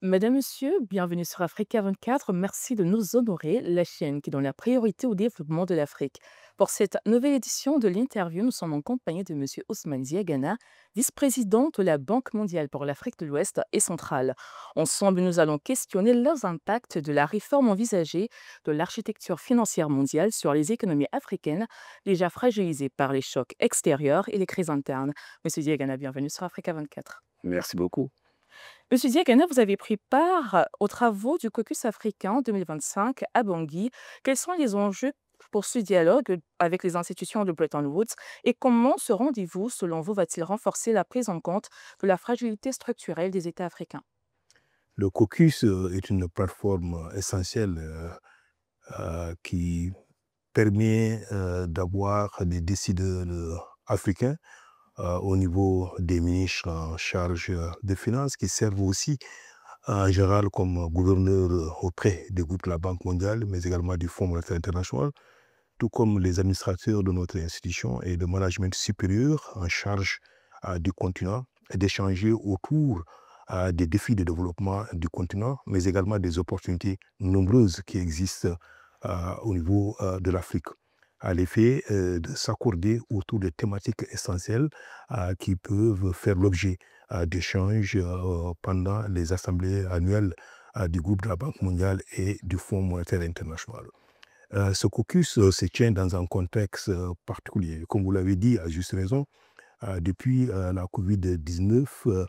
Madame, Monsieur, bienvenue sur Africa 24. Merci de nous honorer, la chaîne qui donne la priorité au développement de l'Afrique. Pour cette nouvelle édition de l'interview, nous sommes en compagnie de Monsieur Ousmane Diagana, vice-président de la Banque mondiale pour l'Afrique de l'Ouest et centrale. Ensemble, nous allons questionner les impacts de la réforme envisagée de l'architecture financière mondiale sur les économies africaines, déjà fragilisées par les chocs extérieurs et les crises internes. Monsieur Diagana, bienvenue sur Africa 24. Merci beaucoup. Monsieur Diakana, vous avez pris part aux travaux du caucus africain 2025 à Bangui. Quels sont les enjeux pour ce dialogue avec les institutions de Bretton Woods et comment ce rendez-vous, selon vous, va-t-il renforcer la prise en compte de la fragilité structurelle des États africains? Le caucus est une plateforme essentielle qui permet d'avoir des décideurs africains au niveau des ministres en charge des finances qui servent aussi en général comme gouverneurs auprès des groupes de la Banque mondiale, mais également du Fonds monétaire international, tout comme les administrateurs de notre institution et le management supérieur en charge du continent, et d'échanger autour des défis de développement du continent, mais également des opportunités nombreuses qui existent au niveau de l'Afrique. À l'effet de s'accorder autour de thématiques essentielles qui peuvent faire l'objet d'échanges pendant les assemblées annuelles du groupe de la Banque mondiale et du Fonds monétaire international. Ce caucus se tient dans un contexte particulier. Comme vous l'avez dit, à juste raison, depuis la COVID-19,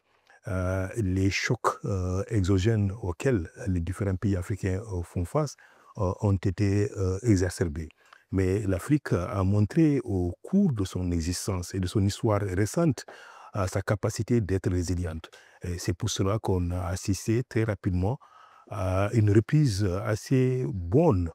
les chocs exogènes auxquels les différents pays africains font face ont été exacerbés. Mais l'Afrique a montré au cours de son existence et de son histoire récente sa capacité d'être résiliente. Et c'est pour cela qu'on a assisté très rapidement à une reprise assez bonne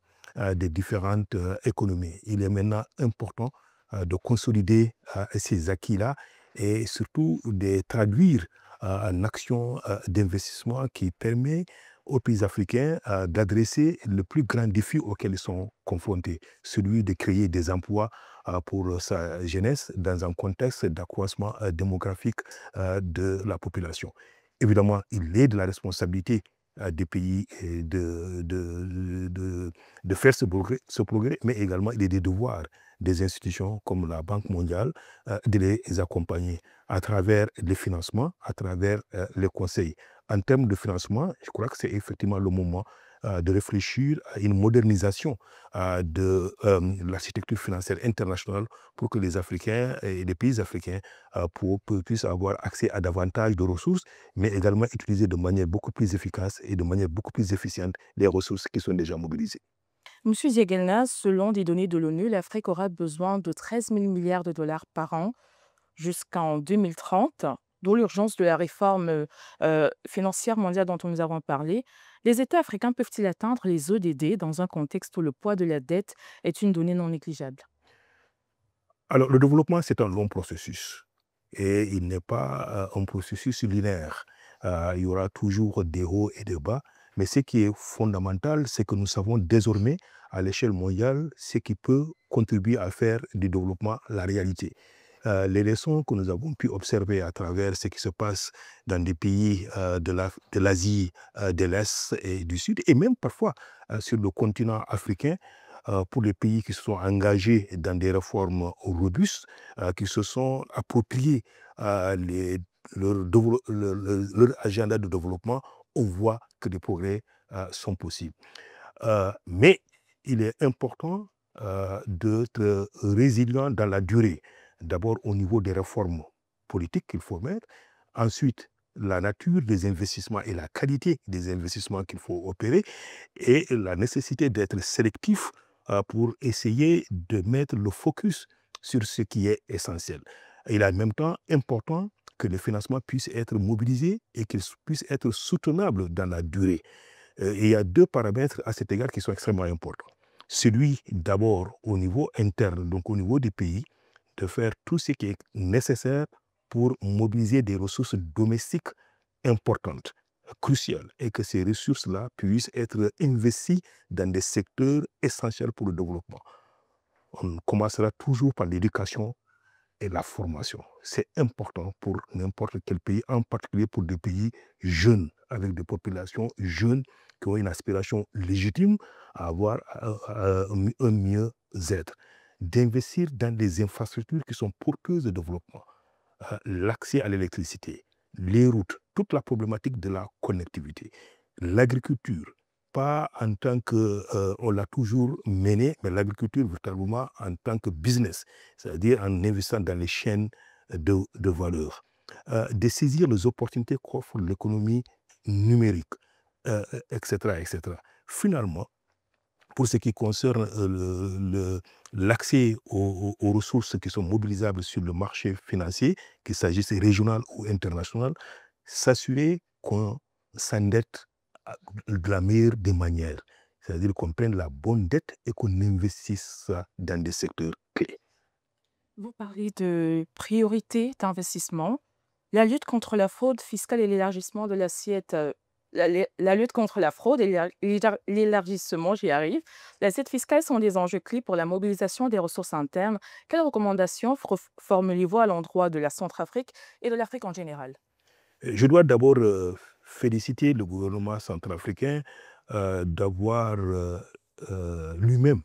des différentes économies. Il est maintenant important de consolider ces acquis-là et surtout de traduire en action d'investissement qui permet aux pays africains d'adresser le plus grand défi auquel ils sont confrontés, celui de créer des emplois pour sa jeunesse dans un contexte d'accroissement démographique de la population. Évidemment, il est de la responsabilité des pays de faire ce progrès, mais également il est des devoirs des institutions comme la Banque mondiale de les accompagner à travers les financements, à travers les conseils. En termes de financement, je crois que c'est effectivement le moment de réfléchir à une modernisation de l'architecture financière internationale pour que les Africains et les pays africains puissent avoir accès à davantage de ressources, mais également utiliser de manière beaucoup plus efficace et de manière beaucoup plus efficiente les ressources qui sont déjà mobilisées. Monsieur Diagana, selon des données de l'ONU, l'Afrique aura besoin de 13 000 milliards de dollars par an jusqu'en 2030, d'où l'urgence de la réforme financière mondiale dont nous avons parlé. Les États africains peuvent-ils atteindre les ODD dans un contexte où le poids de la dette est une donnée non négligeable? Alors, le développement, c'est un long processus et il n'est pas un processus linéaire. Il y aura toujours des hauts et des bas, mais ce qui est fondamental, c'est que nous savons désormais, à l'échelle mondiale, ce qui peut contribuer à faire du développement la réalité. Les leçons que nous avons pu observer à travers ce qui se passe dans des pays de l'Asie de l'Est et du Sud, et même parfois sur le continent africain, pour les pays qui se sont engagés dans des réformes robustes, qui se sont appropriés leur agenda de développement, on voit que des progrès sont possibles. Mais il est important d'être résilient dans la durée. D'abord au niveau des réformes politiques qu'il faut mettre, ensuite la nature des investissements et la qualité des investissements qu'il faut opérer, et la nécessité d'être sélectif pour essayer de mettre le focus sur ce qui est essentiel. Il est en même temps important que les financements puissent être mobilisés et qu'ils puissent être soutenables dans la durée. Et il y a deux paramètres à cet égard qui sont extrêmement importants. Celui d'abord au niveau interne, donc au niveau des pays, de faire tout ce qui est nécessaire pour mobiliser des ressources domestiques importantes, cruciales, et que ces ressources-là puissent être investies dans des secteurs essentiels pour le développement. On commencera toujours par l'éducation et la formation. C'est important pour n'importe quel pays, en particulier pour des pays jeunes avec des populations jeunes qui ont une aspiration légitime à avoir un mieux-être, d'investir dans des infrastructures qui sont porteuses de développement, l'accès à l'électricité, les routes, toute la problématique de la connectivité, l'agriculture, pas en tant que, on l'a toujours mené, mais l'agriculture véritablement en tant que business, c'est-à-dire en investissant dans les chaînes de valeur, de saisir les opportunités qu'offre l'économie numérique, etc., etc. Finalement, pour ce qui concerne l'accès aux ressources qui sont mobilisables sur le marché financier, qu'il s'agisse régional ou international, s'assurer qu'on s'endette de la meilleure des manières. C'est-à-dire qu'on prenne la bonne dette et qu'on investisse ça dans des secteurs clés. Vous parlez de priorité d'investissement, la lutte contre la fraude fiscale et l'élargissement de l'assiette, la lutte contre la fraude et l'élargissement, j'y arrive. L'assiette fiscale sont des enjeux clés pour la mobilisation des ressources internes. Quelles recommandations formulez-vous à l'endroit de la Centrafrique et de l'Afrique en général? Je dois d'abord féliciter le gouvernement centrafricain d'avoir lui-même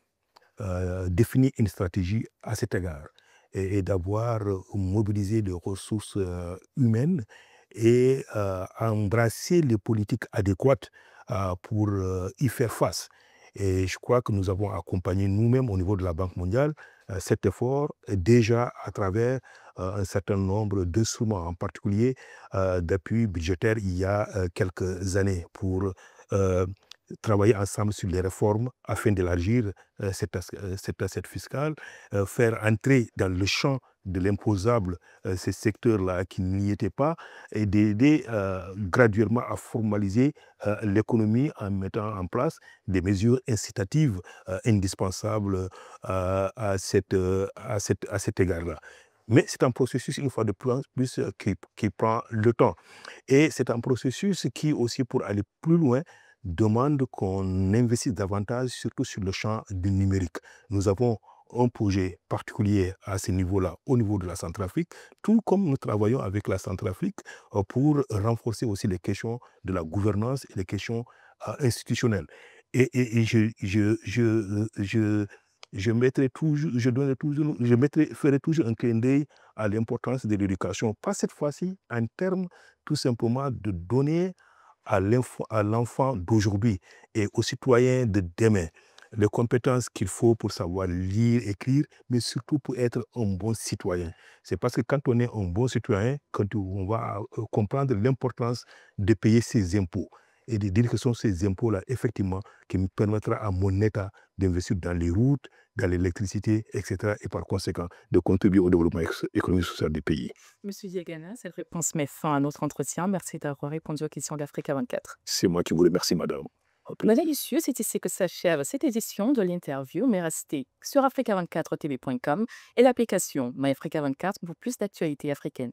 défini une stratégie à cet égard et d'avoir mobilisé des ressources humaines et embrasser les politiques adéquates pour y faire face. Et je crois que nous avons accompagné nous-mêmes au niveau de la Banque mondiale cet effort déjà à travers un certain nombre d'instruments, en particulier d'appui budgétaire il y a quelques années pour euh, travailler ensemble sur les réformes afin d'élargir cette assiette fiscale, faire entrer dans le champ de l'imposable ces secteurs-là qui n'y étaient pas et d'aider graduellement à formaliser l'économie en mettant en place des mesures incitatives indispensables à cet égard-là. Mais c'est un processus, une fois de plus, qui prend le temps. Et c'est un processus qui aussi, pour aller plus loin, demande qu'on investisse davantage, surtout sur le champ du numérique. Nous avons un projet particulier à ce niveau-là, au niveau de la Centrafrique, tout comme nous travaillons avec la Centrafrique pour renforcer aussi les questions de la gouvernance et les questions institutionnelles. Et je mettrai toujours, je donnerai toujours, ferai toujours un clin d'œil à l'importance de l'éducation, pas cette fois-ci en termes tout simplement de donner à l'enfant d'aujourd'hui et aux citoyens de demain les compétences qu'il faut pour savoir lire, écrire, mais surtout pour être un bon citoyen. C'est parce que quand on est un bon citoyen, quand on va comprendre l'importance de payer ses impôts et de dire que ce sont ces impôts-là, effectivement, qui me permettra à mon État d'investir dans les routes, dans l'électricité, etc. et par conséquent de contribuer au développement économique et social du pays. Monsieur Diagana, cette réponse met fin à notre entretien. Merci d'avoir répondu aux questions d'Africa 24. C'est moi qui vous remercie, madame. Mesdames et messieurs, c'est ici que s'achève cette édition de l'interview, mais restez sur africa24tv.com et l'application MyAfrica24 pour plus d'actualités africaines.